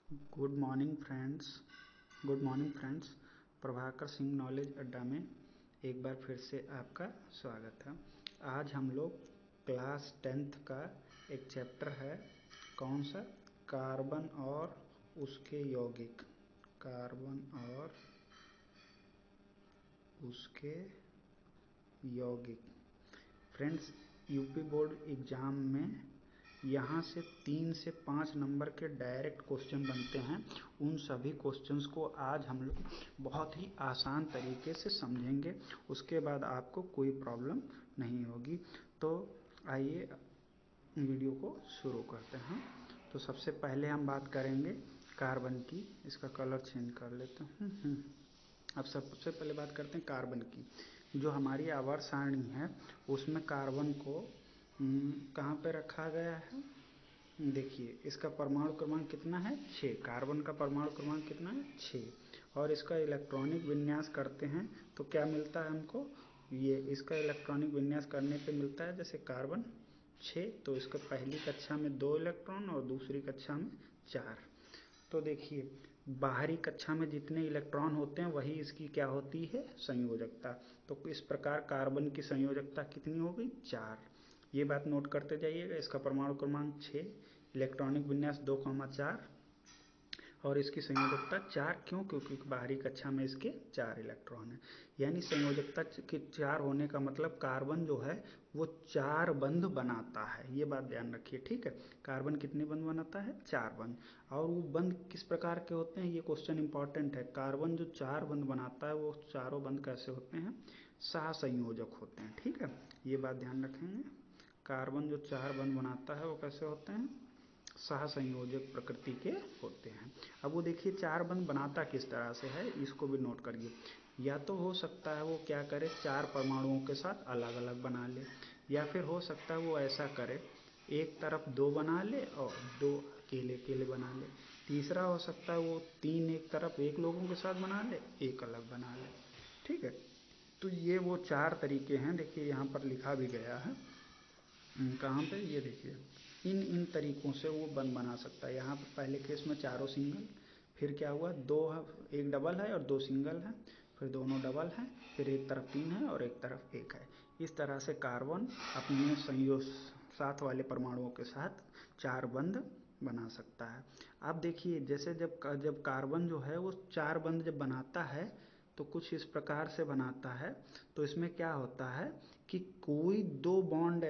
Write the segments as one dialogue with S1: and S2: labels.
S1: Good morning friends. Prabhakar Singh knowledge अड्डा में एक बार फिर से आपका स्वागत है। आज हम लोग क्लास 10th का एक चैप्टर है, कौन सा, कार्बन और उसके यौगिक। कार्बन और उसके यौगिक। फ्रेंड्स, यूपी बोर्ड एग्ज़ाम में यहाँ से 3 से 5 नंबर के डायरेक्ट क्वेश्चन बनते हैं। उन सभी क्वेश्चंस को आज हम लोग बहुत ही आसान तरीके से समझेंगे, उसके बाद आपको कोई प्रॉब्लम नहीं होगी। तो आइए वीडियो को शुरू करते हैं। तो सबसे पहले हम बात करेंगे कार्बन की। इसका कलर चेंज कर लेते हैं। अब सबसे पहले बात करते हैं कार्बन की। जो हमारी आवर्त सारणी है उसमें कार्बन को कहाँ पे रखा गया है, देखिए इसका परमाणु क्रमांक कितना है, 6। कार्बन का परमाणु क्रमांक कितना है, 6। और इसका इलेक्ट्रॉनिक विन्यास करते हैं तो क्या मिलता है हमको, ये इसका इलेक्ट्रॉनिक विन्यास करने पे मिलता है जैसे कार्बन 6, तो इसका पहली कक्षा में 2 इलेक्ट्रॉन और दूसरी कक्षा में 4। तो देखिए बाहरी कक्षा में जितने इलेक्ट्रॉन होते हैं वही इसकी क्या होती है, संयोजकता। तो इस प्रकार कार्बन की संयोजकता कितनी हो गई, 4। ये बात नोट करते जाइएगा। इसका परमाणु क्रमांक 6, इलेक्ट्रॉनिक विन्यास 2,4 और इसकी संयोजकता 4। क्यों, क्योंकि बाहरी कक्षा में इसके 4 इलेक्ट्रॉन हैं। यानी संयोजकता के 4 होने का मतलब कार्बन जो है वो 4 बंध बनाता है। ये बात ध्यान रखिए, ठीक है। कार्बन कितने बंध बनाता है, 4 बंध। और वो बंध किस प्रकार के होते हैं, ये क्वेश्चन इंपॉर्टेंट है। कार्बन जो 4 बंध बनाता है वो चारों बंध कैसे होते हैं, सहसंयोजक होते हैं, ठीक है। ये बात ध्यान रखेंगे। कार्बन जो 4 बंध बनाता है वो कैसे होते हैं, सहसंयोजक प्रकृति के होते हैं। अब वो देखिए 4 बंध बनाता किस तरह से है, इसको भी नोट करिए। या तो हो सकता है वो क्या करे, 4 परमाणुओं के साथ अलग अलग बना ले, या फिर हो सकता है वो ऐसा करे, एक तरफ 2 बना ले और 2 अकेले अकेले बना ले। तीसरा हो सकता है वो 3 एक तरफ एक लोगों के साथ बना ले, एक अलग बना ले, ठीक है। तो ये वो 4 तरीके हैं। देखिए यहाँ पर लिखा भी गया है, कहाँ पे, ये देखिए इन तरीकों से वो बंध बना सकता है। यहाँ पर पहले केस में चारों सिंगल, फिर क्या हुआ, 2 एक डबल है और 2 सिंगल है, फिर दोनों डबल हैं, फिर एक तरफ 3 है और एक तरफ 1 है। इस तरह से कार्बन अपने संयोग साथ वाले परमाणुओं के साथ 4 बंध बना सकता है। अब देखिए जैसे जब कार्बन जो है वो 4 बंध जब बनाता है तो कुछ इस प्रकार से बनाता है। तो इसमें क्या होता है कि कोई 2 बॉन्ड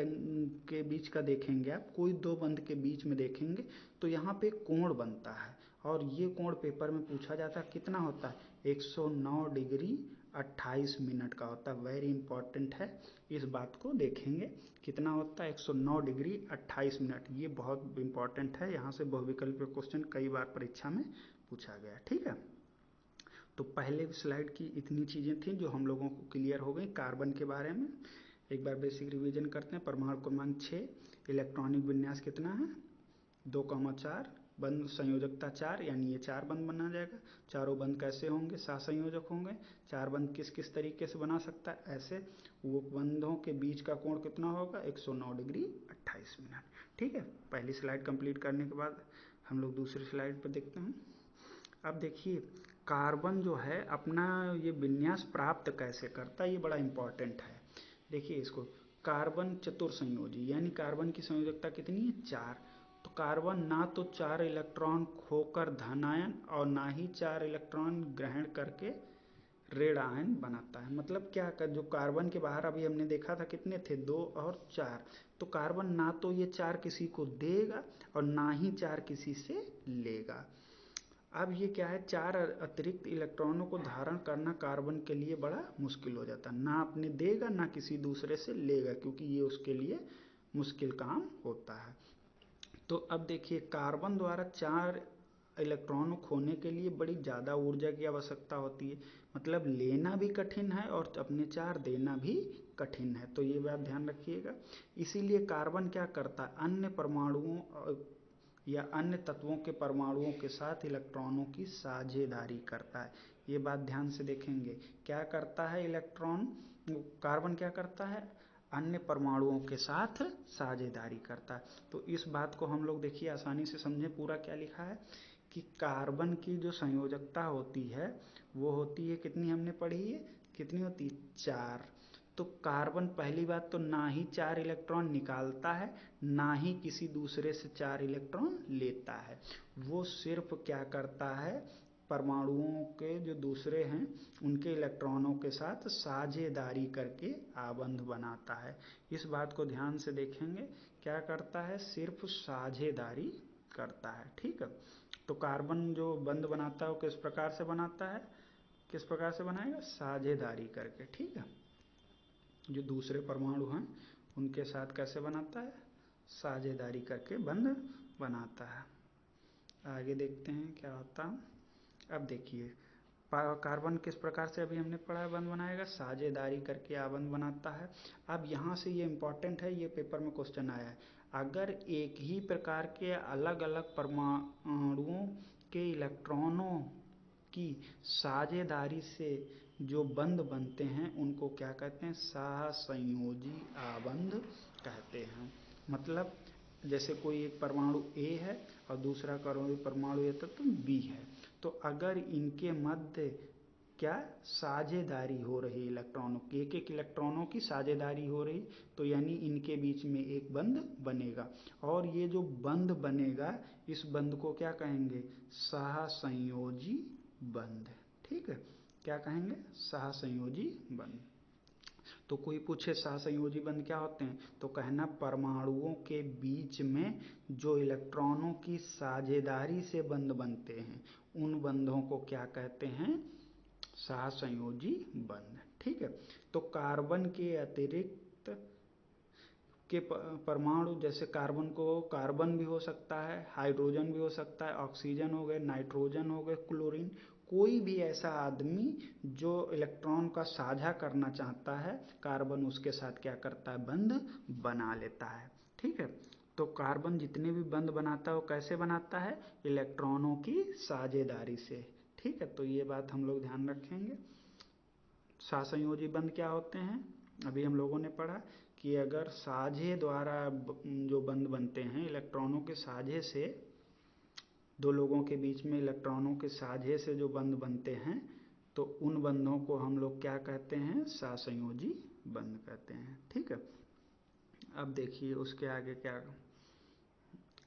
S1: के बीच का देखेंगे आप, कोई 2 बंध के बीच में देखेंगे तो यहाँ पे कोण बनता है, और ये कोण पेपर में पूछा जाता है कितना होता है, 109 डिग्री 28 मिनट का होता है। वेरी इंपॉर्टेंट है, इस बात को देखेंगे कितना होता है, 109 डिग्री 28 मिनट। ये बहुत इंपॉर्टेंट है, यहाँ से बहुविकल्पीय क्वेश्चन कई बार परीक्षा में पूछा गया, ठीक है। तो पहले स्लाइड की इतनी चीज़ें थी जो हम लोगों को क्लियर हो गई कार्बन के बारे में। एक बार बेसिक रिवीजन करते हैं। परमाणु क्रमांक 6, इलेक्ट्रॉनिक विन्यास कितना है, 2,4, बंध संयोजकता 4, यानी ये 4 बंध बना जाएगा। चारों बंध कैसे होंगे, सहसंयोजक होंगे। 4 बंध किस किस तरीके से बना सकता है, ऐसे। वो बंधों के बीच का कोण कितना होगा, 109 डिग्री 28 मिनट, ठीक है। पहली स्लाइड कंप्लीट करने के बाद हम लोग दूसरी स्लाइड पर देखते हैं। अब देखिए कार्बन जो है अपना ये विन्यास प्राप्त कैसे करता है, ये बड़ा इंपॉर्टेंट है। देखिए इसको, कार्बन चतुर्संयोजी, यानी कार्बन की संयोजकता कितनी है, 4। तो कार्बन ना तो 4 इलेक्ट्रॉन खोकर धनायन और ना ही 4 इलेक्ट्रॉन ग्रहण करके ऋण आयन बनाता है। मतलब क्या कर, जो कार्बन के बाहर अभी हमने देखा था कितने थे, 2 और 4। तो कार्बन ना तो ये 4 किसी को देगा और ना ही 4 किसी से लेगा। अब ये क्या है, 4 अतिरिक्त इलेक्ट्रॉनों को धारण करना कार्बन के लिए बड़ा मुश्किल हो जाता है। ना अपने देगा ना किसी दूसरे से लेगा, क्योंकि ये उसके लिए मुश्किल काम होता है। तो अब देखिए कार्बन द्वारा 4 इलेक्ट्रॉनों खोने के लिए बड़ी ज़्यादा ऊर्जा की आवश्यकता होती है। मतलब लेना भी कठिन है और अपने 4 देना भी कठिन है। तो ये बात ध्यान रखिएगा। इसीलिए कार्बन क्या करता है, अन्य परमाणुओं या अन्य तत्वों के परमाणुओं के साथ इलेक्ट्रॉनों की साझेदारी करता है। ये बात ध्यान से देखेंगे, क्या करता है इलेक्ट्रॉन, कार्बन क्या करता है, अन्य परमाणुओं के साथ साझेदारी करता है। तो इस बात को हम लोग देखिए आसानी से समझें, पूरा क्या लिखा है कि कार्बन की जो संयोजकता होती है वो होती है कितनी, हमने पढ़ी है कितनी होती है, 4। तो कार्बन पहली बात तो ना ही 4 इलेक्ट्रॉन निकालता है ना ही किसी दूसरे से 4 इलेक्ट्रॉन लेता है। वो सिर्फ क्या करता है, परमाणुओं के जो दूसरे हैं उनके इलेक्ट्रॉनों के साथ साझेदारी करके आबंध बनाता है। इस बात को ध्यान से देखेंगे, क्या करता है, सिर्फ साझेदारी करता है। ठीक है, तो कार्बन जो बंध बनाता है वो किस प्रकार से बनाता है, किस प्रकार से बनाएगा, साझेदारी करके। ठीक है, जो दूसरे परमाणु हैं उनके साथ कैसे बनाता है, साझेदारी करके बंध बनाता है। आगे देखते हैं क्या होता है। अब देखिए कार्बन किस प्रकार से अभी हमने पढ़ा है बंध बनाएगा, साझेदारी करके आबंध बनाता है। अब यहाँ से ये इंपॉर्टेंट है, ये पेपर में क्वेश्चन आया है, अगर एक ही प्रकार के अलग अलग परमाणुओं के इलेक्ट्रॉनों की साझेदारी से जो बंध बनते हैं उनको क्या कहते हैं, सहसंयोजी आबंध कहते हैं। मतलब जैसे कोई एक परमाणु A है और दूसरा परमाणु ये तत्व B है, तो अगर इनके मध्य क्या साझेदारी हो रही इलेक्ट्रॉनों की, एक एक इलेक्ट्रॉनों की साझेदारी हो रही, तो यानी इनके बीच में एक बंध बनेगा और ये जो बंध बनेगा इस बंध को क्या कहेंगे, सहसंयोजी बंध। ठीक है, क्या कहेंगे, सहसंयोजी बंध। तो कोई पूछे सहसंयोजी बंध क्या होते हैं, तो कहना परमाणुओं के बीच में जो इलेक्ट्रॉनों की साझेदारी से बंध बनते हैं उन बंधों को क्या कहते हैं, सहसंयोजी बंध। ठीक है, तो कार्बन के अतिरिक्त के परमाणु, जैसे कार्बन को कार्बन भी हो सकता है, हाइड्रोजन भी हो सकता है, ऑक्सीजन हो गए, नाइट्रोजन हो गए, क्लोरीन, कोई भी ऐसा आदमी जो इलेक्ट्रॉन का साझा करना चाहता है कार्बन उसके साथ क्या करता है, बंध बना लेता है। ठीक है, तो कार्बन जितने भी बंध बनाता है वो कैसे बनाता है, इलेक्ट्रॉनों की साझेदारी से। ठीक है, तो ये बात हम लोग ध्यान रखेंगे। सहसंयोजी बंध क्या होते हैं, अभी हम लोगों ने पढ़ा कि अगर साझे द्वारा जो बंध बनते हैं, इलेक्ट्रॉनों के साझे से, दो लोगों के बीच में इलेक्ट्रॉनों के साझे से जो बंध बनते हैं तो उन बंधों को हम लोग क्या कहते हैं, सहसंयोजी बंध कहते हैं। ठीक है, अब देखिए उसके आगे क्या,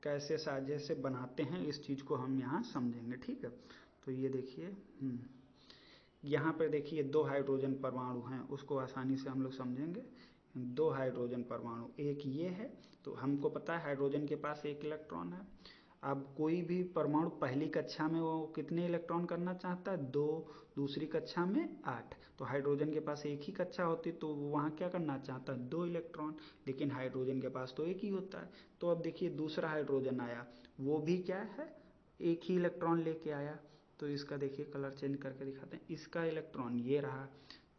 S1: कैसे साझे से बनाते हैं इस चीज़ को हम यहाँ समझेंगे। ठीक है, तो ये देखिए यहाँ पर देखिए 2 हाइड्रोजन परमाणु हैं, उसको आसानी से हम लोग समझेंगे। 2 हाइड्रोजन परमाणु, एक ये है, तो हमको पता है हाइड्रोजन के पास 1 इलेक्ट्रॉन है। अब कोई भी परमाणु पहली कक्षा में वो कितने इलेक्ट्रॉन करना चाहता है, 2, दूसरी कक्षा में 8। तो हाइड्रोजन के पास एक ही कक्षा होती तो वो वहाँ क्या करना चाहता है, 2 इलेक्ट्रॉन, लेकिन हाइड्रोजन के पास तो एक ही होता है। तो अब देखिए दूसरा हाइड्रोजन आया, वो भी क्या है, एक ही इलेक्ट्रॉन लेके आया। तो इसका देखिए कलर चेंज करके दिखाते हैं, इसका इलेक्ट्रॉन ये रहा।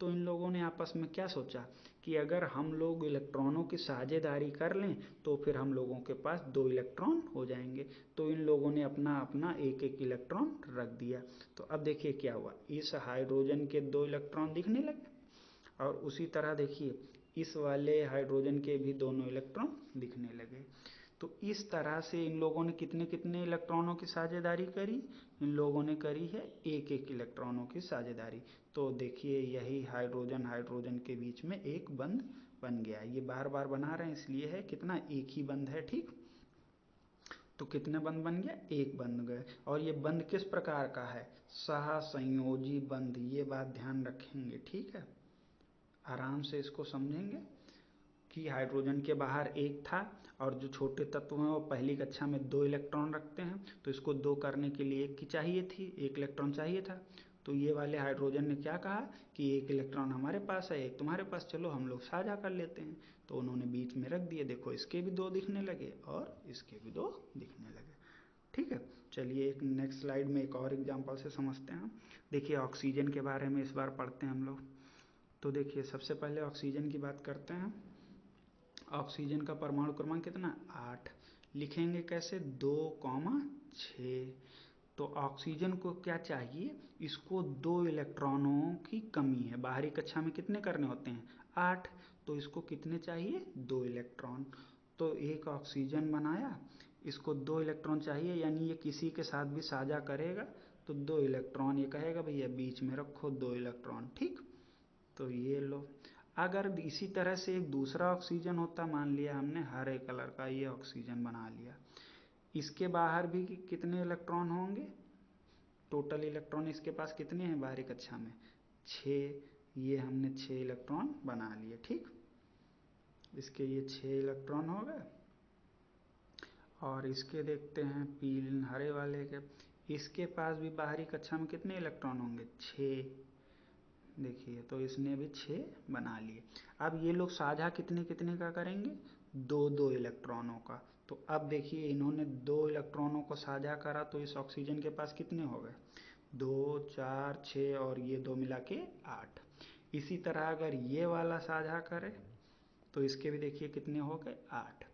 S1: तो इन लोगों ने आपस में क्या सोचा कि अगर हम लोग इलेक्ट्रॉनों की साझेदारी कर लें तो फिर हम लोगों के पास 2 इलेक्ट्रॉन हो जाएंगे। तो इन लोगों ने अपना अपना एक एक इलेक्ट्रॉन रख दिया। तो अब देखिए क्या हुआ, इस हाइड्रोजन के 2 इलेक्ट्रॉन दिखने लगे और उसी तरह देखिए इस वाले हाइड्रोजन के भी दोनों इलेक्ट्रॉन दिखने लगे। तो इस तरह से इन लोगों ने कितने कितने इलेक्ट्रॉनों की साझेदारी करी, इन लोगों ने करी है एक एक इलेक्ट्रॉनों की साझेदारी। तो देखिए यही हाइड्रोजन हाइड्रोजन के बीच में एक बंध बन गया। ये बार बार बना रहे हैं इसलिए है, कितना, एक ही बंध है। ठीक, तो कितने बंध बन गया, एक बंध गए। और ये बंध किस प्रकार का है, सहसंयोजी बंध, ये बात ध्यान रखेंगे। ठीक है, आराम से इसको समझेंगे कि हाइड्रोजन के बाहर एक था और जो छोटे तत्व हैं वो पहली कक्षा में 2 इलेक्ट्रॉन रखते हैं, तो इसको 2 करने के लिए एक की चाहिए थी, 1 इलेक्ट्रॉन चाहिए था। तो ये वाले हाइड्रोजन ने क्या कहा कि 1 इलेक्ट्रॉन हमारे पास है, 1 तुम्हारे पास, चलो हम लोग साझा कर लेते हैं। तो उन्होंने बीच में रख दिए, देखो इसके भी 2 दिखने लगे और इसके भी 2 दिखने लगे। ठीक है, चलिए एक नेक्स्ट स्लाइड में एक और एग्जाम्पल से समझते हैं। देखिए ऑक्सीजन के बारे में इस बार पढ़ते हैं हम लोग। तो देखिए सबसे पहले ऑक्सीजन की बात करते हैं। ऑक्सीजन का परमाणु क्रमांक कितना, 8। लिखेंगे कैसे, 2,6। तो ऑक्सीजन को क्या चाहिए, इसको 2 इलेक्ट्रॉनों की कमी है, बाहरी कक्षा में कितने करने होते हैं, 8। तो इसको कितने चाहिए, 2 इलेक्ट्रॉन। तो एक ऑक्सीजन बनाया, इसको 2 इलेक्ट्रॉन चाहिए, यानी ये किसी के साथ भी साझा करेगा तो 2 इलेक्ट्रॉन ये कहेगा भैया बीच में रखो 2 इलेक्ट्रॉन, ठीक। तो ये लो। अगर इसी तरह से एक दूसरा ऑक्सीजन होता, मान लिया हमने हरे कलर का ये ऑक्सीजन बना लिया, इसके बाहर भी कितने इलेक्ट्रॉन होंगे, टोटल इलेक्ट्रॉन इसके पास कितने हैं बाहरी कक्षा में, 6। ये हमने 6 इलेक्ट्रॉन बना लिए, ठीक। इसके ये 6 इलेक्ट्रॉन हो गए। और इसके देखते हैं पीले हरे वाले के, इसके पास भी बाहरी कक्षा में कितने इलेक्ट्रॉन होंगे, 6। देखिए तो इसने भी 6 बना लिए। अब ये लोग साझा कितने कितने का करेंगे, 2-2 इलेक्ट्रॉनों का। तो अब देखिए इन्होंने 2 इलेक्ट्रॉनों को साझा करा तो इस ऑक्सीजन के पास कितने हो गए, 2, 4, 6 और ये 2 मिला के 8। इसी तरह अगर ये वाला साझा करे तो इसके भी देखिए कितने हो गए, 8।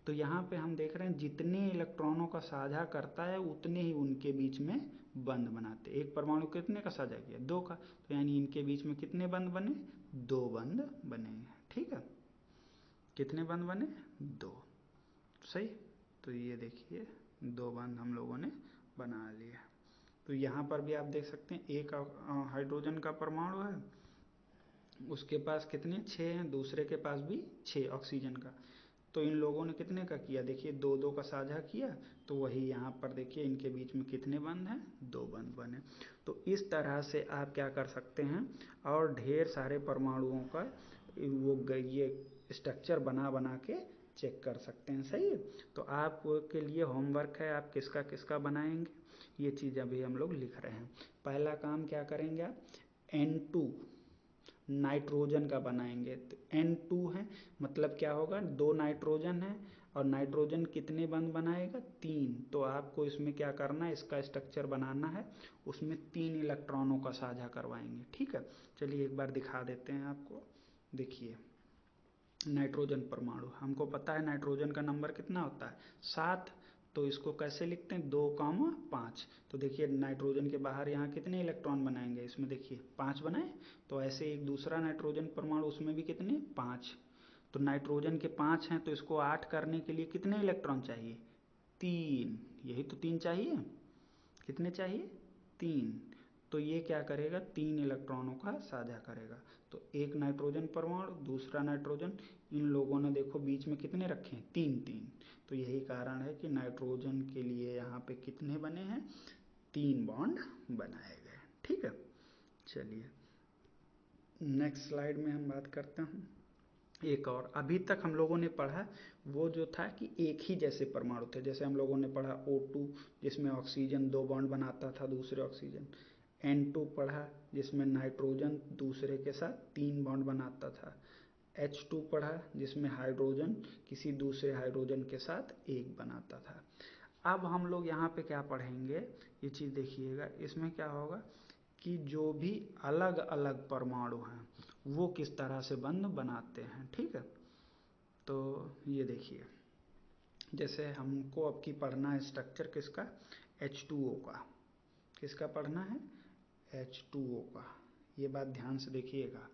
S1: तो यहाँ पे हम देख रहे हैं जितने इलेक्ट्रॉनों का साझा करता है उतने ही उनके बीच में बंध बनाते। एक परमाणु कितने का साझा किया, 2 का, तो यानी इनके बीच में कितने बंध बने, 2 बंध बने, ठीक है। कितने बंध बने, 2, सही। तो ये देखिए 2 बंध हम लोगों ने बना लिए। तो यहाँ पर भी आप देख सकते हैं एक हाइड्रोजन का परमाणु है, उसके पास कितने 6 हैं, दूसरे के पास भी 6 ऑक्सीजन का। तो इन लोगों ने कितने का किया, देखिए 2-2 का साझा किया, तो वही यहाँ पर देखिए इनके बीच में कितने बंध हैं, 2 बंध बने। तो इस तरह से आप क्या कर सकते हैं, और ढेर सारे परमाणुओं का वो ये स्ट्रक्चर बना बना के चेक कर सकते हैं, सही है। तो आपके लिए होमवर्क है, आप किसका किसका बनाएंगे, ये चीज़ अभी हम लोग लिख रहे हैं। पहला काम क्या करेंगे आप, N2 नाइट्रोजन का बनाएंगे। तो N2 है, मतलब क्या होगा, 2 नाइट्रोजन है और नाइट्रोजन कितने बंध बनाएगा, 3। तो आपको इसमें क्या करना है, इसका स्ट्रक्चर बनाना है, उसमें 3 इलेक्ट्रॉनों का साझा करवाएंगे, ठीक है। चलिए एक बार दिखा देते हैं आपको। देखिए नाइट्रोजन परमाणु, हमको पता है नाइट्रोजन का नंबर कितना होता है, 7। तो इसको कैसे लिखते हैं, 2,5। तो देखिए नाइट्रोजन के बाहर यहाँ कितने इलेक्ट्रॉन बनाएंगे, इसमें देखिए 5 बनाए। तो ऐसे एक दूसरा नाइट्रोजन परमाणु, उसमें भी कितने, 5। तो नाइट्रोजन के 5 हैं, तो इसको 8 करने के लिए कितने इलेक्ट्रॉन चाहिए, 3। यही तो 3 चाहिए, कितने चाहिए, 3। तो ये क्या करेगा, 3 इलेक्ट्रॉनों का साझा करेगा। तो एक नाइट्रोजन परमाणु, दूसरा नाइट्रोजन, इन लोगों ने देखो बीच में कितने रखे हैं, 3-3। तो यही कारण है कि नाइट्रोजन के लिए यहाँ पे कितने बने हैं, 3 बॉन्ड बनाए गए, ठीक है। चलिए नेक्स्ट स्लाइड में हम बात करते हैं एक और। अभी तक हम लोगों ने पढ़ा वो जो था कि एक ही जैसे परमाणु थे, जैसे हम लोगों ने पढ़ा O2 जिसमें ऑक्सीजन 2 बॉन्ड बनाता था दूसरे ऑक्सीजन, N2 पढ़ा जिसमें नाइट्रोजन दूसरे के साथ 3 बॉन्ड बनाता था, H2 पढ़ा जिसमें हाइड्रोजन किसी दूसरे हाइड्रोजन के साथ 1 बनाता था। अब हम लोग यहाँ पे क्या पढ़ेंगे, ये चीज़ देखिएगा, इसमें क्या होगा कि जो भी अलग अलग परमाणु हैं वो किस तरह से बंध बनाते हैं, ठीक है। तो ये देखिए, जैसे हमको अब की पढ़ना है स्ट्रक्चर किसका, H2O का। किसका पढ़ना है, H2O का। ये बात ध्यान से देखिएगा,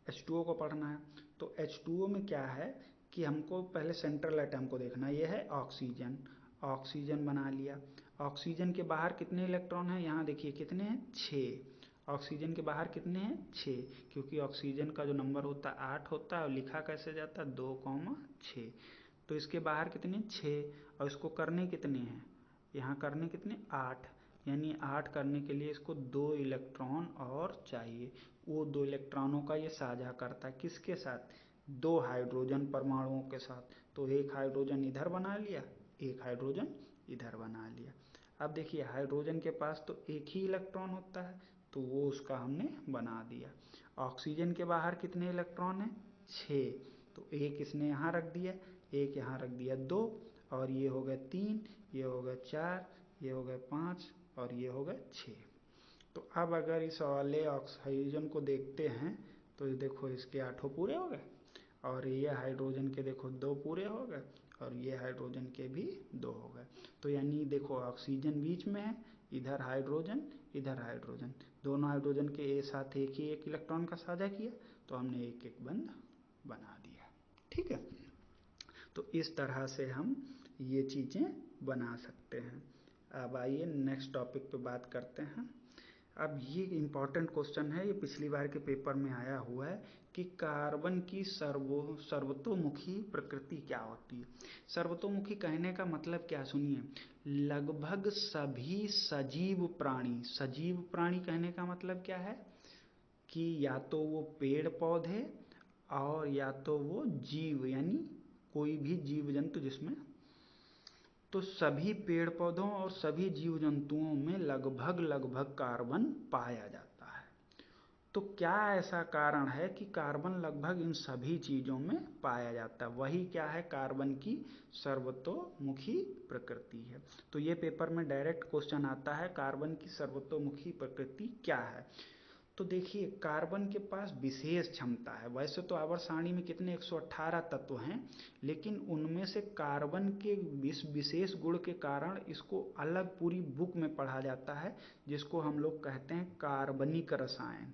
S1: H2O को पढ़ना है। तो H2O में क्या है कि हमको पहले सेंट्रल एटम को देखना है, ये है ऑक्सीजन। ऑक्सीजन बना लिया, ऑक्सीजन के बाहर कितने इलेक्ट्रॉन हैं, यहाँ देखिए कितने हैं, 6। ऑक्सीजन के बाहर कितने हैं, 6, क्योंकि ऑक्सीजन का जो नंबर होता है 8 होता है और लिखा कैसे जाता है, 2,6। तो इसके बाहर कितने, 6, और इसको करने कितने हैं, यहाँ करने कितने, 8। यानी 8 करने के लिए इसको 2 इलेक्ट्रॉन और चाहिए। वो 2 इलेक्ट्रॉनों का ये साझा करता है किसके साथ, 2 हाइड्रोजन परमाणुओं के साथ। तो एक हाइड्रोजन इधर बना लिया, एक हाइड्रोजन इधर बना लिया। अब देखिए हाइड्रोजन के पास तो एक ही इलेक्ट्रॉन होता है, तो वो उसका हमने बना दिया। ऑक्सीजन के बाहर कितने इलेक्ट्रॉन हैं, 6। तो एक इसने यहाँ रख दिया, एक यहाँ रख दिया, 2, और ये हो गए 3, ये हो गए 4, ये हो गए 5 और ये हो गए 6। तो अब अगर इस वाले ऑक्सीजन को देखते हैं तो देखो इसके 8 पूरे हो गए, और ये हाइड्रोजन के देखो 2 पूरे हो गए, और ये हाइड्रोजन के भी 2 हो गए। तो यानी देखो ऑक्सीजन बीच में है, इधर हाइड्रोजन इधर हाइड्रोजन, दोनों हाइड्रोजन के साथ एक ही एक इलेक्ट्रॉन का साझा किया, तो हमने एक एक बंध बना दिया, ठीक है। तो इस तरह से हम ये चीज़ें बना सकते हैं। अब आइए नेक्स्ट टॉपिक पे बात करते हैं। अब ये इम्पॉर्टेंट क्वेश्चन है, ये पिछली बार के पेपर में आया हुआ है कि कार्बन की सर्वतोमुखी प्रकृति क्या होती है। सर्वतोमुखी कहने का मतलब क्या, सुनिए, लगभग सभी सजीव प्राणी कहने का मतलब क्या है कि या तो वो पेड़ पौधे और या तो वो जीव, यानी कोई भी जीव जंतु जिसमें, तो सभी पेड़ पौधों और सभी जीव जंतुओं में लगभग कार्बन पाया जाता है। तो क्या ऐसा कारण है कि कार्बन लगभग इन सभी चीजों में पाया जाता है, वही क्या है, कार्बन की सर्वतोमुखी प्रकृति है। तो ये पेपर में डायरेक्ट क्वेश्चन आता है, कार्बन की सर्वतोमुखी प्रकृति क्या है। तो देखिए, कार्बन के पास विशेष क्षमता है। वैसे तो आवर्त सारणी में कितने 118 तत्व हैं, लेकिन उनमें से कार्बन के इस विशेष गुण के कारण इसको अलग पूरी बुक में पढ़ा जाता है, जिसको हम लोग कहते हैं कार्बनिक रसायन।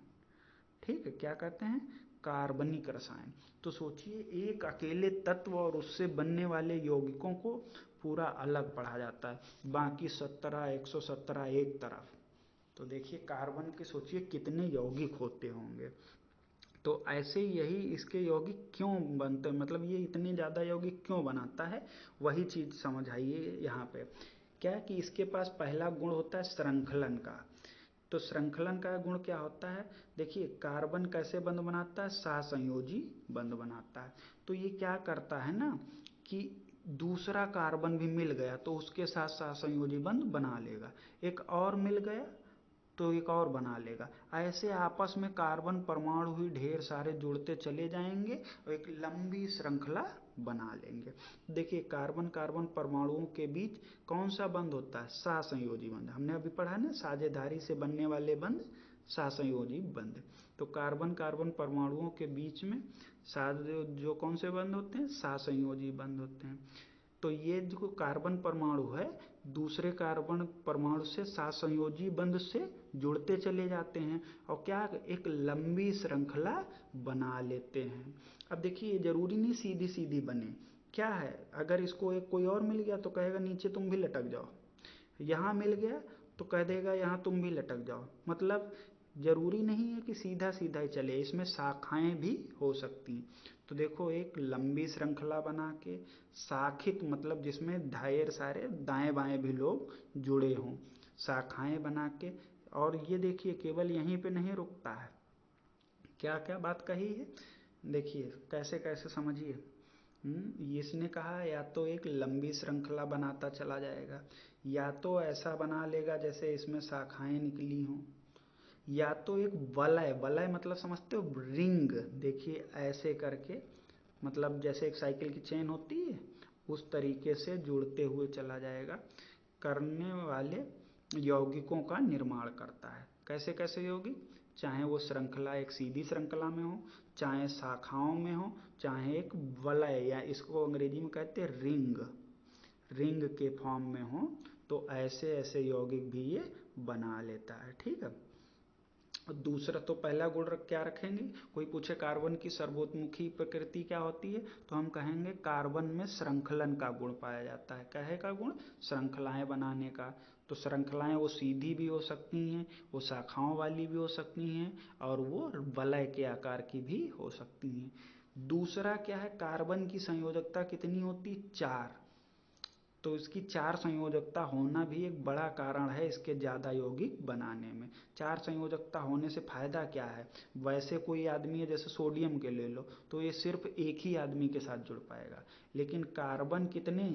S1: ठीक है, क्या कहते हैं, कार्बनिक रसायन। तो सोचिए, एक अकेले तत्व और उससे बनने वाले यौगिकों को पूरा अलग पढ़ा जाता है, बाकी 117 एक तरफ। तो देखिए, कार्बन के सोचिए कितने यौगिक होते होंगे। तो ऐसे यही इसके यौगिक क्यों बनते, मतलब ये इतने ज़्यादा यौगिक क्यों बनाता है, वही चीज़ समझ आइए यहाँ पे। क्या कि इसके पास पहला गुण होता है श्रृंखलन का। तो श्रृंखलन का गुण क्या होता है, देखिए, कार्बन कैसे बंध बनाता है, सहसंयोजी बंध बनाता है। तो ये क्या करता है ना कि दूसरा कार्बन भी मिल गया तो उसके साथ सहसंयोजी बंध बना लेगा, एक और मिल गया तो एक और बना लेगा। ऐसे आपस में कार्बन परमाणु ही ढेर सारे जुड़ते चले जाएंगे और एक लंबी श्रृंखला बना लेंगे। देखिए, कार्बन कार्बन परमाणुओं के बीच कौन सा बंध होता है, सहसंयोजी बंध। हमने अभी पढ़ा ना, साझेदारी से बनने वाले बंध सहसंयोजी बंध। तो कार्बन कार्बन परमाणुओं के बीच में जो कौन से बंध होते हैं, सहसंयोजी बंध होते हैं। तो ये जो कार्बन परमाणु है दूसरे कार्बन परमाणु से सहसंयोजी बंध से जुड़ते चले जाते हैं और क्या, एक लंबी श्रृंखला बना लेते हैं। अब देखिए, ये जरूरी नहीं सीधी सीधी बने, क्या है, अगर इसको एक कोई और मिल गया तो कहेगा नीचे तुम भी लटक जाओ, यहाँ मिल गया तो कह देगा यहाँ तुम भी लटक जाओ। मतलब जरूरी नहीं है कि सीधा सीधा ही चले, इसमें शाखाएं भी हो सकती हैं। तो देखो, एक लंबी श्रृंखला बना के, शाखित मतलब जिसमें ढेर सारे दाएं बाएं भी लोग जुड़े हों, शाखाएं बना के। और ये देखिए, केवल यहीं पे नहीं रुकता है, क्या क्या बात कही है, देखिए कैसे कैसे समझिए। इसने कहा या तो एक लंबी श्रृंखला बनाता चला जाएगा, या तो ऐसा बना लेगा जैसे इसमें शाखाएं निकली हों, या तो एक वलय, वलय मतलब समझते हो, रिंग। देखिए ऐसे करके, मतलब जैसे एक साइकिल की चेन होती है उस तरीके से जुड़ते हुए चला जाएगा, करने वाले यौगिकों का निर्माण करता है। कैसे कैसे यौगिक, चाहे वो श्रृंखला एक सीधी श्रृंखला में हो, चाहे शाखाओं में हो, चाहे एक वलय या इसको अंग्रेजी में कहते हैं रिंग, रिंग के फॉर्म में हो, तो ऐसे ऐसे यौगिक भी ये बना लेता है। ठीक है, दूसरा तो पहला गुण क्या रखेंगे, कोई पूछे कार्बन की सर्वोत्मुखी प्रकृति क्या होती है, तो हम कहेंगे कार्बन में श्रृंखलन का गुण पाया जाता है। कहे का गुण, श्रृंखलाएं बनाने का। तो श्रृंखलाएं वो सीधी भी हो सकती हैं, वो शाखाओं वाली भी हो सकती हैं, और वो वलय के आकार की भी हो सकती हैं। दूसरा क्या है, कार्बन की संयोजकता कितनी होती, 4। तो इसकी 4 संयोजकता होना भी एक बड़ा कारण है इसके ज़्यादा यौगिक बनाने में। 4 संयोजकता होने से फायदा क्या है, वैसे कोई आदमी है जैसे सोडियम के ले लो, तो ये सिर्फ एक ही आदमी के साथ जुड़ पाएगा, लेकिन कार्बन कितने,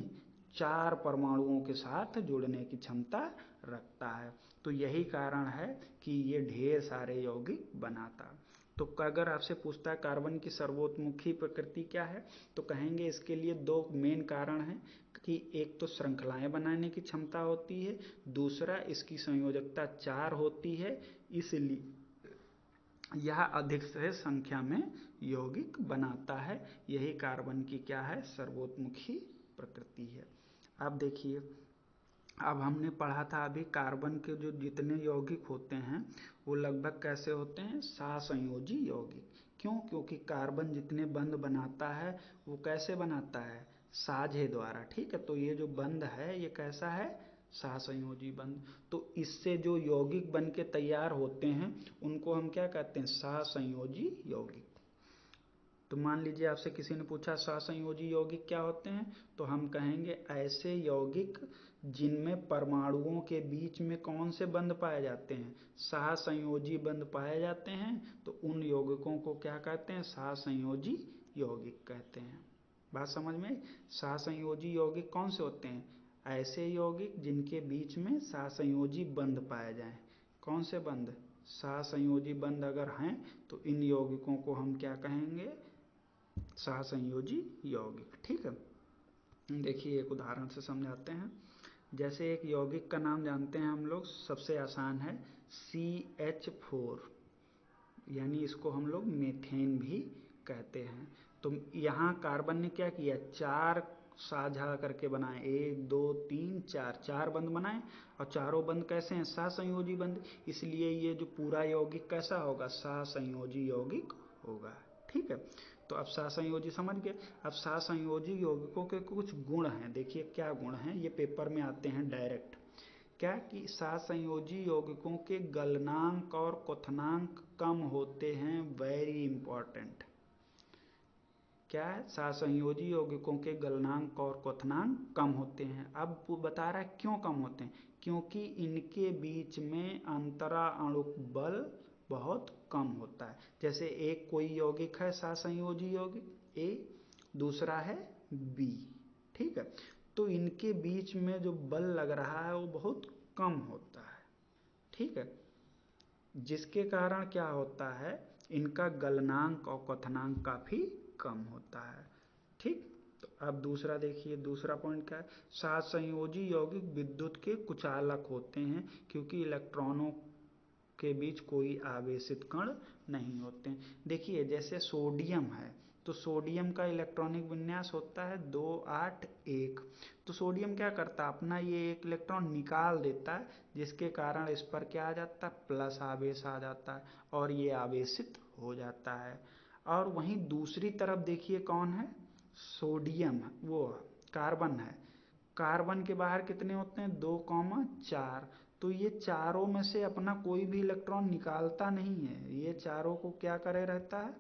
S1: 4 परमाणुओं के साथ जुड़ने की क्षमता रखता है। तो यही कारण है कि ये ढेर सारे यौगिक बनाता। तो अगर आपसे पूछता है कार्बन की सर्वोत्मुखी प्रकृति क्या है, तो कहेंगे इसके लिए 2 मेन कारण हैं कि एक तो श्रृंखलाएं बनाने की क्षमता होती है, दूसरा इसकी संयोजकता 4 होती है, इसलिए यह अधिक से संख्या में यौगिक बनाता है। यही कार्बन की क्या है, सर्वोत्मुखी प्रकृति है। अब देखिए, अब हमने पढ़ा था अभी कार्बन के जो जितने यौगिक होते हैं वो लगभग कैसे होते हैं, सहसंयोजी यौगिक। क्यों, क्योंकि कार्बन जितने बंध बनाता है वो कैसे बनाता है, साझे द्वारा। ठीक है, तो ये जो बंध है ये कैसा है, सहसंयोजी बंध। तो इससे जो यौगिक बन के तैयार होते हैं उनको हम क्या कहते हैं, सहसंयोजी यौगिक। तो मान लीजिए आपसे किसी ने पूछा सहसंयोजी यौगिक क्या होते हैं, तो हम कहेंगे ऐसे यौगिक जिनमें परमाणुओं के बीच में कौन से बंध पाए जाते हैं, सहसंयोजी बंध पाए जाते हैं, तो उन यौगिकों को क्या कहते हैं, सहसंयोजी यौगिक कहते हैं। बात समझ में? सहसंयोजी यौगिक कौन से होते हैं, ऐसे यौगिक जिनके बीच में सहसंयोजी बंध पाए जाएं। कौन से बंध, सहसंयोजी बंध अगर हैं तो इन यौगिकों को हम क्या कहेंगे, सहसंयोजी यौगिक। ठीक है, देखिए एक उदाहरण से समझाते हैं। जैसे एक यौगिक का नाम जानते हैं हम लोग, सबसे आसान है CH4, यानी इसको हम लोग मीथेन भी कहते हैं। तो यहाँ कार्बन ने क्या किया, चार साझा करके बनाए, 1 2 3 4, चार बंध बनाए, और चारों बंध कैसे हैं, सहसंयोजी बंध, इसलिए ये जो पूरा यौगिक कैसा होगा, सहसंयोजी यौगिक होगा। ठीक है, तो अब सहसंयोजी समझ गए। अब सहसंयोजी यौगिकों के कुछ गुण हैं, देखिए क्या गुण हैं, ये पेपर में आते हैं डायरेक्ट। क्या कि सहसंयोजी यौगिकों के गलनांक और क्वथनांक कम होते हैं, वेरी इंपॉर्टेंट। क्या है, सहसंयोजी यौगिकों के गलनांक और क्वथनांक कम होते हैं। अब वो बता रहा है क्यों कम होते हैं, क्योंकि इनके बीच में अंतरा अणुक बल बहुत कम होता है। जैसे एक कोई यौगिक है सहसंयोजी यौगिक ए, दूसरा है बी। ठीक है, तो इनके बीच में जो बल लग रहा है वो बहुत कम होता है। ठीक है, जिसके कारण क्या होता है, इनका गलनांक और क्वथनांक काफी कम होता है। ठीक, तो अब दूसरा देखिए, दूसरा पॉइंट क्या है, सहसंयोजी यौगिक विद्युत के कुचालक होते हैं क्योंकि इलेक्ट्रॉनों के बीच कोई आवेशित कण नहीं होते हैं। देखिए जैसे सोडियम है, तो सोडियम का इलेक्ट्रॉनिक विन्यास होता है 2 8 1। तो सोडियम क्या करता है, अपना ये एक इलेक्ट्रॉन निकाल देता है, जिसके कारण इस पर क्या आ जाता है, प्लस आवेश आ जाता है और ये आवेशित हो जाता है। और वहीं दूसरी तरफ देखिए कौन है, सोडियम, वो कार्बन है। कार्बन के बाहर कितने होते हैं, 2 4। तो ये चारों में से अपना कोई भी इलेक्ट्रॉन निकालता नहीं है, ये चारों को क्या करे रहता है,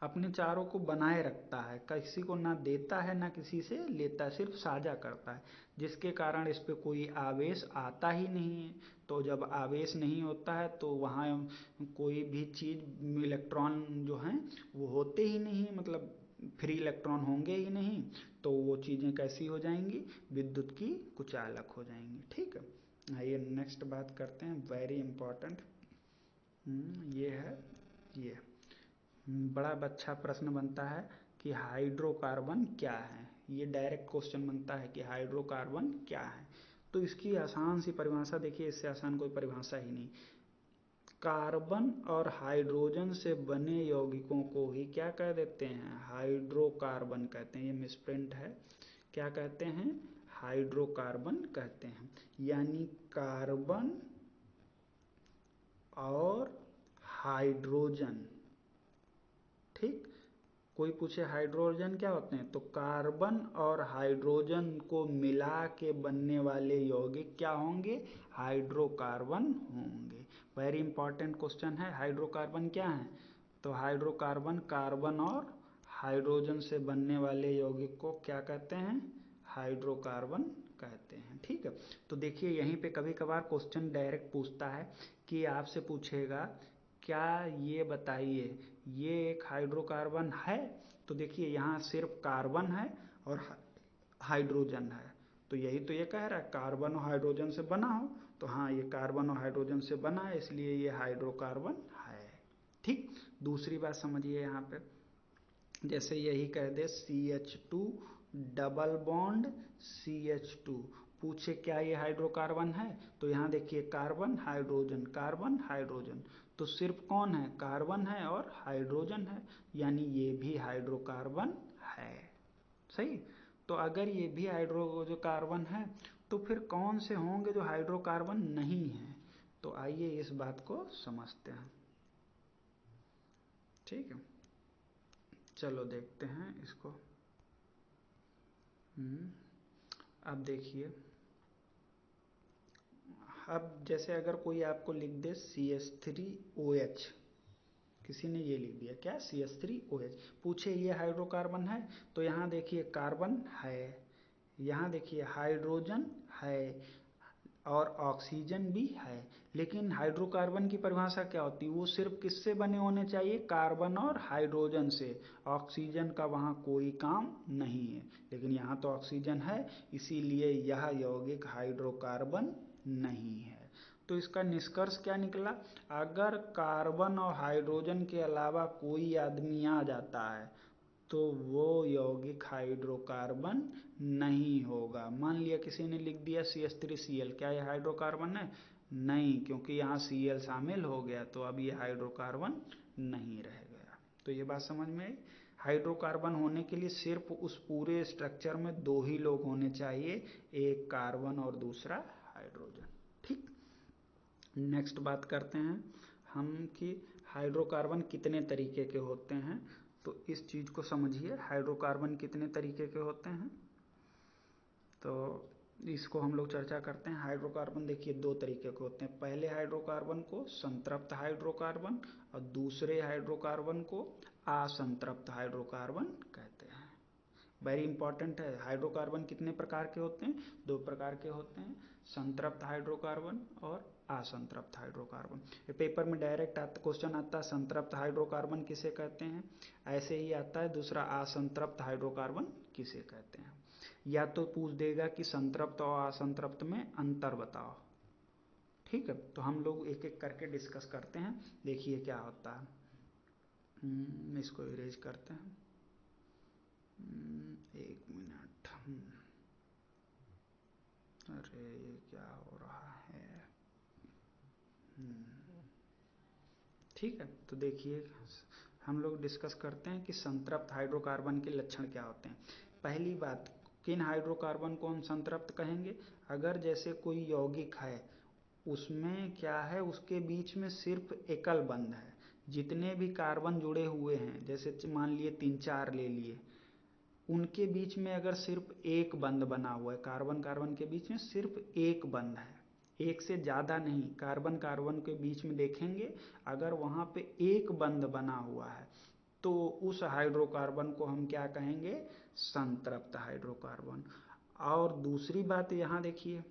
S1: अपने चारों को बनाए रखता है, किसी को ना देता है ना किसी से लेता है, सिर्फ साझा करता है, जिसके कारण इस पे कोई आवेश आता ही नहीं है। तो जब आवेश नहीं होता है तो वहाँ कोई भी चीज, इलेक्ट्रॉन जो हैं वो होते ही नहीं, मतलब फ्री इलेक्ट्रॉन होंगे ही नहीं, तो वो चीज़ें कैसी हो जाएंगी, विद्युत की कुचालक हो जाएंगी। ठीक है, आइए नेक्स्ट बात करते हैं, वेरी इंपॉर्टेंट। ये है, ये बड़ा अच्छा प्रश्न बनता है कि हाइड्रोकार्बन क्या है, ये डायरेक्ट क्वेश्चन बनता है कि हाइड्रोकार्बन क्या है। तो इसकी आसान सी परिभाषा देखिए, इससे आसान कोई परिभाषा ही नहीं। कार्बन और हाइड्रोजन से बने यौगिकों को ही क्या कह देते हैं, हाइड्रोकार्बन कहते हैं। ये मिसप्रिंट है, क्या कहते हैं, हाइड्रोकार्बन कहते हैं। यानी कार्बन और हाइड्रोजन। ठीक, कोई पूछे हाइड्रोजन क्या होते हैं, तो कार्बन और हाइड्रोजन को मिला के बनने वाले यौगिक क्या होंगे, हाइड्रोकार्बन होंगे। वेरी इंपॉर्टेंट क्वेश्चन है, हाइड्रोकार्बन क्या है, तो हाइड्रोकार्बन कार्बन और हाइड्रोजन से बनने वाले यौगिक को क्या कहते हैं, हाइड्रोकार्बन कहते हैं। ठीक है, तो देखिए यहीं पे कभी कभार क्वेश्चन डायरेक्ट पूछता है कि आपसे पूछेगा क्या ये बताइए ये एक हाइड्रोकार्बन है, तो देखिए यहाँ सिर्फ कार्बन है और हाइड्रोजन है, तो यही तो ये कह रहा है कार्बन और हाइड्रोजन से बना हो, तो हाँ ये कार्बन और हाइड्रोजन से बना है इसलिए ये हाइड्रोकार्बन है। ठीक, दूसरी बात समझिए यहाँ पे, जैसे यही कह दे CH2 डबल बॉन्ड CH2, पूछे क्या ये हाइड्रोकार्बन है, तो यहाँ देखिए कार्बन हाइड्रोजन कार्बन हाइड्रोजन, तो सिर्फ कौन है, कार्बन है और हाइड्रोजन है, यानी ये भी हाइड्रोकार्बन है। सही, तो अगर ये भी हाइड्रोकार्बन है तो फिर कौन से होंगे जो हाइड्रोकार्बन नहीं है, तो आइए इस बात को समझते हैं। ठीक है, चलो देखते हैं इसको। अब देखिए, अब जैसे अगर कोई आपको लिख दे CH3OH, किसी ने ये लिख दिया क्या CH3OH, पूछे ये हाइड्रोकार्बन है, तो यहाँ देखिए कार्बन है, यहाँ देखिए हाइड्रोजन है और ऑक्सीजन भी है, लेकिन हाइड्रोकार्बन की परिभाषा क्या होती है, वो सिर्फ किससे बने होने चाहिए, कार्बन और हाइड्रोजन से, ऑक्सीजन का वहाँ कोई काम नहीं है, लेकिन यहाँ तो ऑक्सीजन है, इसीलिए यह यौगिक हाइड्रोकार्बन नहीं है। तो इसका निष्कर्ष क्या निकला, अगर कार्बन और हाइड्रोजन के अलावा कोई आदमी आ जाता है तो वो यौगिक हाइड्रोकार्बन नहीं होगा। मान लिया किसी ने लिख दिया CH3Cl, क्या ये हाइड्रोकार्बन है, नहीं, क्योंकि यहाँ Cl शामिल हो गया, तो अब ये हाइड्रोकार्बन नहीं रह गया। तो ये बात समझ में आई, हाइड्रोकार्बन होने के लिए सिर्फ उस पूरे स्ट्रक्चर में दो ही लोग होने चाहिए, एक कार्बन और दूसरा हाइड्रोजन। ठीक, नेक्स्ट बात करते हैं हम कि हाइड्रोकार्बन कितने तरीके के होते हैं। तो इस चीज़ को समझिए, हाइड्रोकार्बन कितने तरीके के होते हैं, तो इसको हम लोग चर्चा करते हैं। हाइड्रोकार्बन देखिए दो तरीके के होते हैं, पहले हाइड्रोकार्बन को संतृप्त हाइड्रोकार्बन और दूसरे हाइड्रोकार्बन को असंतृप्त हाइड्रोकार्बन कहते हैं। वेरी इंपॉर्टेंट है, हाइड्रोकार्बन कितने प्रकार के होते हैं, दो प्रकार के होते हैं, संतृप्त हाइड्रोकार्बन और असंतृप्त हाइड्रोकार्बन। पेपर में डायरेक्ट क्वेश्चन आता है संतृप्त हाइड्रोकार्बन किसे कहते हैं, ऐसे ही आता है दूसरा असंतृप्त हाइड्रोकार्बन किसे कहते हैं, या तो पूछ देगा कि संतृप्त और असंतृप्त में अंतर बताओ। ठीक है, तो हम लोग एक एक करके डिस्कस करते हैं, देखिए क्या होता है। इसको इरेज करते हैं, एक मिनट, अरे ये क्या हो रहा है। ठीक है, तो देखिए हम लोग डिस्कस करते हैं कि संतृप्त हाइड्रोकार्बन के लक्षण क्या होते हैं। पहली बात, किन हाइड्रोकार्बन को हम संतृप्त कहेंगे, अगर जैसे कोई यौगिक है उसमें क्या है, उसके बीच में सिर्फ एकल बंध है, जितने भी कार्बन जुड़े हुए हैं, जैसे मान लिए 3-4 ले लिए, उनके बीच में अगर सिर्फ एक बंध बना हुआ है, कार्बन कार्बन के बीच में सिर्फ एक बंध है, एक से ज़्यादा नहीं, कार्बन कार्बन के बीच में देखेंगे अगर वहाँ पे एक बंध बना हुआ है तो उस हाइड्रोकार्बन को हम क्या कहेंगे, संतृप्त हाइड्रोकार्बन। और दूसरी बात यहाँ देखिए,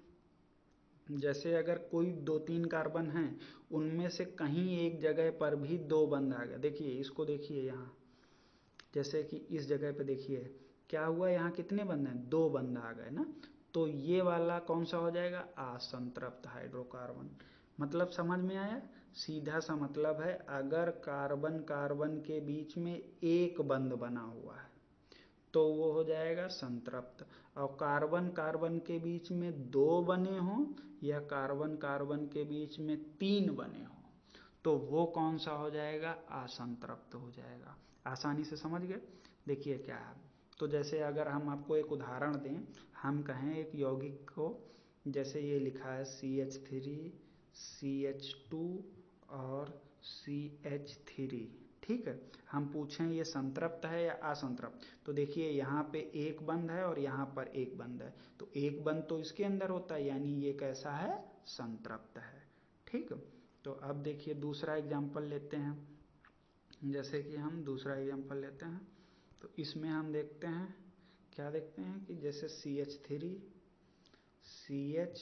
S1: जैसे अगर कोई 2-3 कार्बन हैं, उनमें से कहीं एक जगह पर भी दो बंध आ गया, देखिए इसको देखिए यहाँ, जैसे कि इस जगह पे देखिए क्या हुआ, यहाँ कितने बंध हैं, दो बंध आ गए ना, तो ये वाला कौन सा हो जाएगा, असंतृप्त हाइड्रोकार्बन। मतलब समझ में आया, सीधा सा मतलब है, अगर कार्बन कार्बन के बीच में एक बंध बना हुआ है तो वो हो जाएगा संतृप्त, और कार्बन कार्बन के बीच में दो बने हों या कार्बन कार्बन के बीच में 3 बने हों तो वो कौन सा हो जाएगा, असंतृप्त हो जाएगा। आसानी से समझ गए। देखिए क्या है, तो जैसे अगर हम आपको एक उदाहरण दें, हम कहें एक यौगिक को, जैसे ये लिखा है CH3 CH2 और CH3, ठीक है, हम पूछें ये संतृप्त है या असंतृप्त, तो देखिए यहाँ पे एक बंध है और यहाँ पर एक बंध है, तो एक बंध तो इसके अंदर होता है, यानी ये कैसा है, संतृप्त है। ठीक, तो अब देखिए दूसरा एग्जाम्पल लेते हैं, जैसे कि हम दूसरा एग्जाम्पल लेते हैं, तो इसमें हम देखते हैं, क्या देखते हैं कि जैसे CH3 CH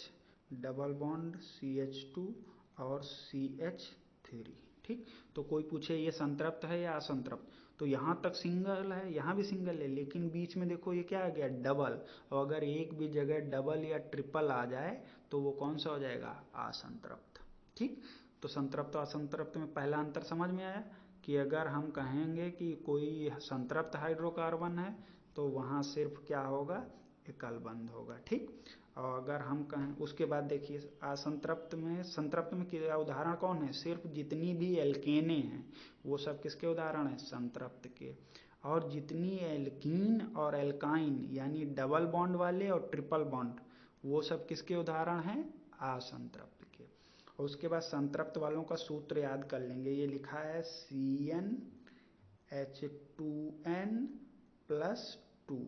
S1: double bond CH2 और CH3, ठीक, तो कोई पूछे ये संतृप्त है या असंतृप्त, तो यहाँ तक सिंगल है, यहाँ भी सिंगल है, लेकिन बीच में देखो ये क्या आ गया, डबल, और अगर एक भी जगह डबल या ट्रिपल आ जाए तो वो कौन सा हो जाएगा, असंतृप्त। ठीक, तो संतृप्त और असंतृप्त में पहला अंतर समझ में आया कि अगर हम कहेंगे कि कोई संतृप्त हाइड्रोकार्बन है तो वहाँ सिर्फ क्या होगा, एकल बंध होगा। ठीक, और अगर हम कहें उसके बाद देखिए असंतृप्त में, संतृप्त में क्या उदाहरण कौन है, सिर्फ जितनी भी एल्केने हैं वो सब किसके उदाहरण है, संतृप्त के, और जितनी एल्कीन और एल्काइन यानी डबल बॉन्ड वाले और ट्रिपल बॉन्ड वो सब किसके उदाहरण हैं, असंतृप्त के। और उसके बाद संतृप्त वालों का सूत्र याद कर लेंगे, ये लिखा है CnH2n+2,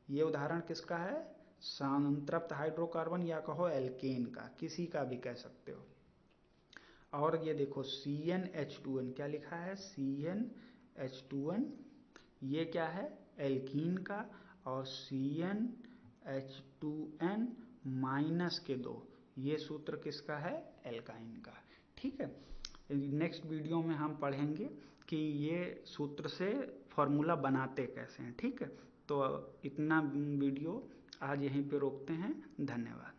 S1: ये उदाहरण किसका है? संतृप्त हाइड्रोकार्बन या कहो एल्केन का, किसी का भी कह सकते हो। और ये देखो CnH2n क्या लिखा है? CnH2n ये क्या है? एल्कीन का। और CnH2n माइनस के 2 ये सूत्र किसका है? एल्काइन का। ठीक है, नेक्स्ट वीडियो में हम पढ़ेंगे कि ये सूत्र से फॉर्मूला बनाते कैसे हैं। ठीक है, तो इतना वीडियो आज यहीं पे रोकते हैं। धन्यवाद।